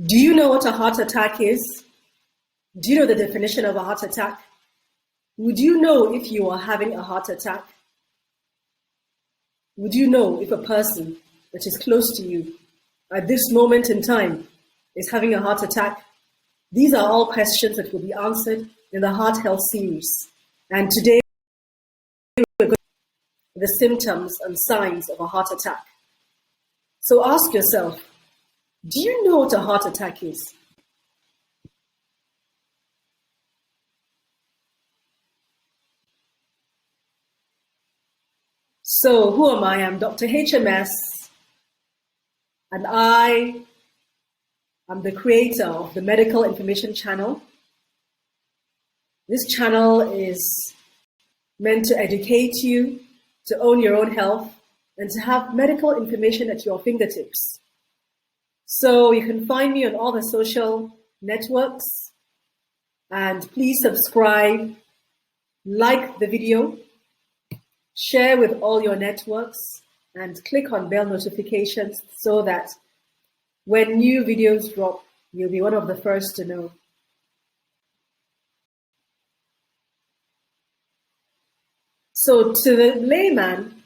Do you know what a heart attack is? Do you know the definition of a heart attack? Would you know if you are having a heart attack? Would you know if a person that is close to you at this moment in time is having a heart attack? These are all questions that will be answered in the Heart Health series. And today, we're going to look at the symptoms and signs of a heart attack. So ask yourself, do you know what a heart attack is? So who am I? I'm Dr. HMS, and I am the creator of the Medical Information Channel. This channel is meant to educate you, to own your own health, and to have medical information at your fingertips. So you can find me on all the social networks, and please subscribe, like the video, share with all your networks, and click on bell notifications so that when new videos drop, you'll be one of the first to know. So to the layman,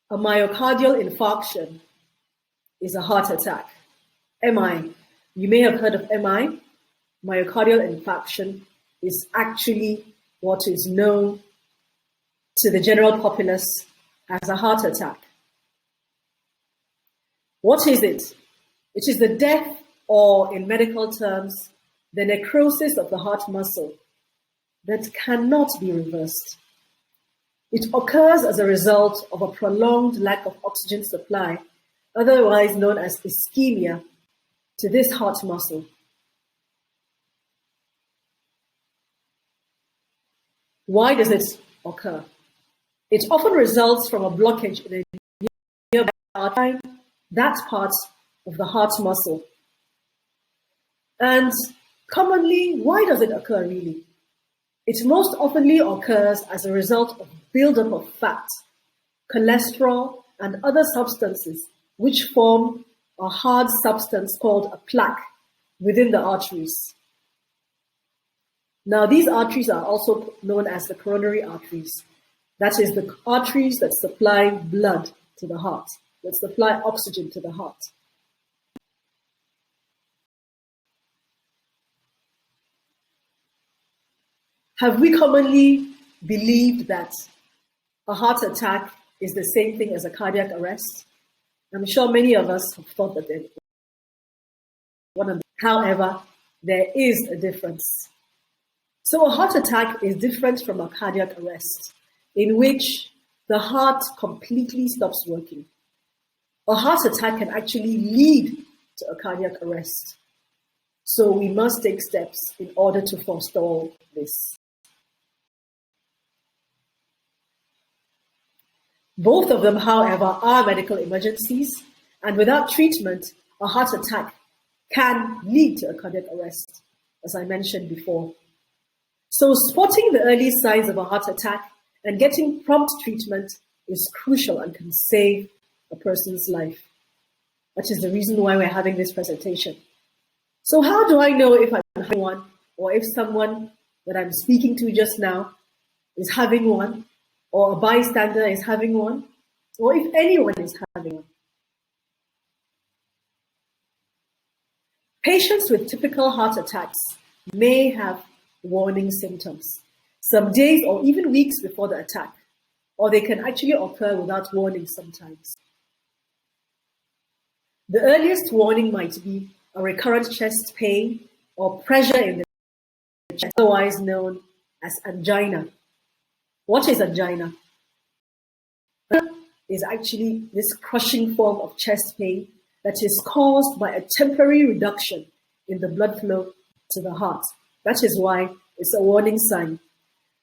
a myocardial infarction is a heart attack. MI, you may have heard of MI. Myocardial infarction is actually what is known to the general populace as a heart attack. What is it? It is the death, or in medical terms, the necrosis of the heart muscle that cannot be reversed. It occurs as a result of a prolonged lack of oxygen supply, otherwise known as ischemia, to this heart muscle. Why does it occur? It often results from a blockage in a nearby artery, that part of the heart muscle. And commonly, why does it occur really? It most oftenly occurs as a result of buildup of fat, cholesterol, and other substances which form a hard substance called a plaque within the arteries. Now, these arteries are also known as the coronary arteries. That is the arteries that supply blood to the heart, that supply oxygen to the heart. Have we commonly believed that a heart attack is the same thing as a cardiac arrest? I'm sure many of us have thought that they're one of them. However, there is a difference. So a heart attack is different from a cardiac arrest, in which the heart completely stops working. A heart attack can actually lead to a cardiac arrest. So we must take steps in order to forestall this. Both of them, however, are medical emergencies, and without treatment, a heart attack can lead to a cardiac arrest, as I mentioned before. So spotting the early signs of a heart attack and getting prompt treatment is crucial and can save a person's life. That is the reason why we're having this presentation. So how do I know if I'm having one, or if someone that I'm speaking to just now is having one, or a bystander is having one, or if anyone is having one? Patients with typical heart attacks may have warning symptoms, some days or even weeks before the attack, or they can actually occur without warning sometimes. The earliest warning might be a recurrent chest pain or pressure in the chest, otherwise known as angina. What is angina? Angina is actually this crushing form of chest pain that is caused by a temporary reduction in the blood flow to the heart. That is why it's a warning sign.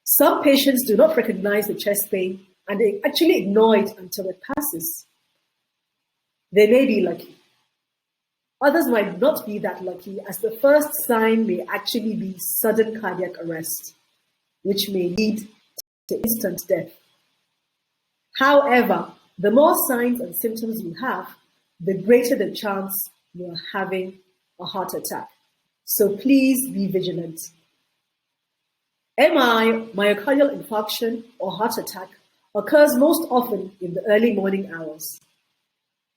Some patients do not recognize the chest pain and they actually ignore it until it passes. They may be lucky. Others might not be that lucky, as the first sign may actually be sudden cardiac arrest, which may lead to instant death. However, the more signs and symptoms you have, the greater the chance you're having a heart attack. So please be vigilant. MI, myocardial infarction or heart attack, occurs most often in the early morning hours.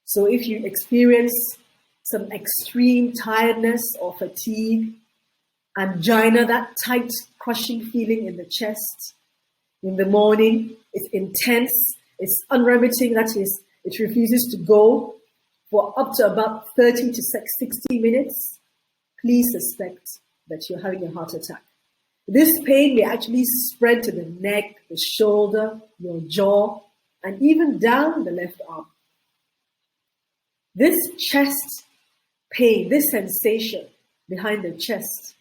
So if you experience some extreme tiredness or fatigue, angina, that tight, crushing feeling in the chest in the morning, it's intense, it's unremitting, that is, it refuses to go for up to about 30 to 60 minutes, please suspect that you're having a heart attack. This pain may actually spread to the neck, the shoulder, your jaw, and even down the left arm. This chest pain, this sensation behind the chest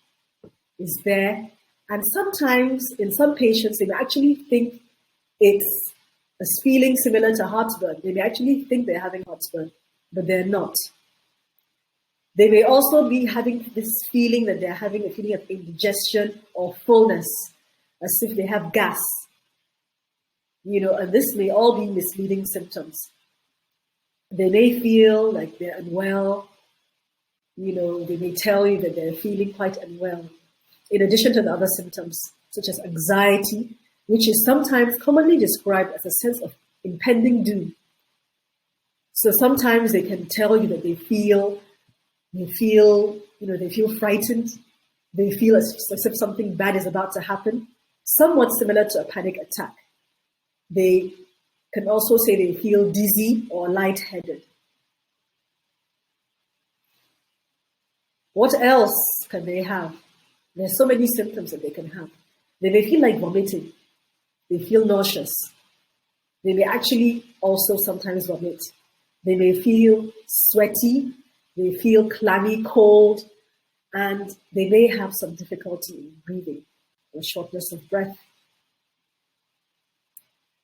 is there. And sometimes in some patients, they may actually think it's a feeling similar to heartburn. They may actually think they're having heartburn, but they're not. They may also be having this feeling that they're having a feeling of indigestion or fullness, as if they have gas. And this may all be misleading symptoms. They may feel like they're unwell. They may tell you that they're feeling quite unwell, in addition to the other symptoms, such as anxiety, which is sometimes commonly described as a sense of impending doom. So sometimes they can tell you that they feel frightened. They feel as if something bad is about to happen, somewhat similar to a panic attack. They can also say they feel dizzy or lightheaded. What else can they have? There's so many symptoms that they can have. They may feel like vomiting. They feel nauseous. They may actually also sometimes vomit. They may feel sweaty. They feel clammy, cold, and they may have some difficulty in breathing or shortness of breath.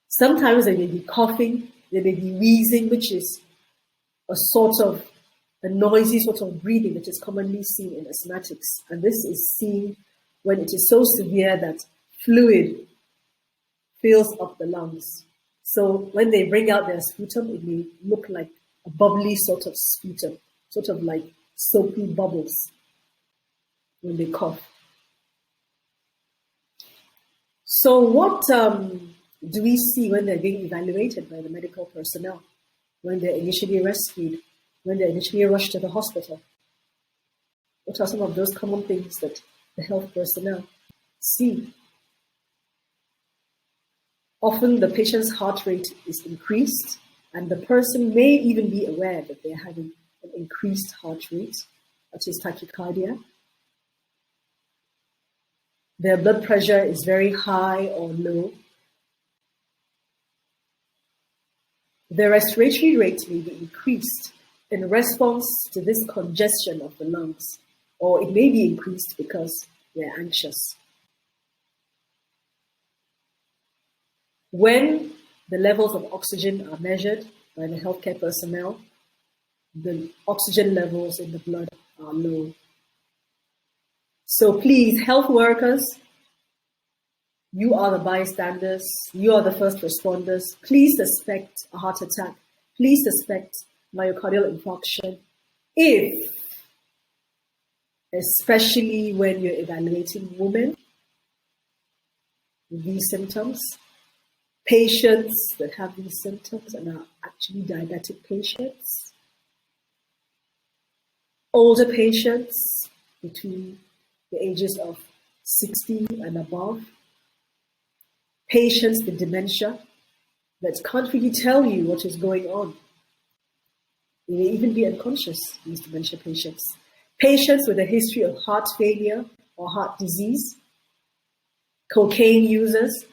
Sometimes they may be coughing. They may be wheezing, which is a noisy sort of breathing that is commonly seen in asthmatics. And this is seen when it is so severe that fluid fills up the lungs. So when they bring out their sputum, it may look like a bubbly sort of sputum, sort of like soapy bubbles when they cough. So what do we see when they're being evaluated by the medical personnel, when they're initially rescued, when they're initially rushed to the hospital? What are some of those common things that the health personnel see? Often the patient's heart rate is increased, and the person may even be aware that they're having an increased heart rate, that is tachycardia. Their blood pressure is very high or low. Their respiratory rate may be increased in response to this congestion of the lungs, or it may be increased because they're anxious. When the levels of oxygen are measured by the healthcare personnel, the oxygen levels in the blood are low. So please, health workers, you are the bystanders, you are the first responders. Please suspect a heart attack. Please suspect myocardial infarction, especially when you're evaluating women with these symptoms, patients that have these symptoms and are actually diabetic patients, older patients between the ages of 60 and above, patients with dementia that can't really tell you what is going on. They may even be unconscious, these dementia patients. Patients with a history of heart failure or heart disease, cocaine users,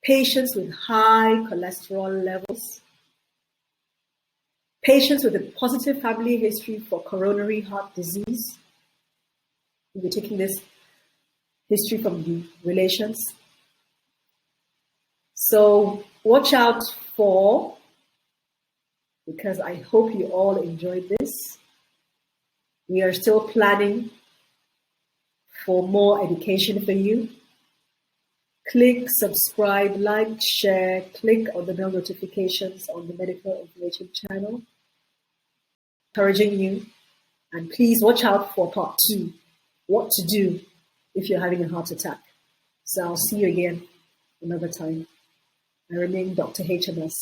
patients with high cholesterol levels, patients with a positive family history for coronary heart disease. We'll be taking this history from the relations. So watch out for, because I hope you all enjoyed this. We are still planning for more education for you. Click subscribe, like, share, click on the bell notifications on the medical information channel. encouraging you. And please watch out for part 2, what to do if you're having a heart attack. So I'll see you again another time. I remain Dr. HMS.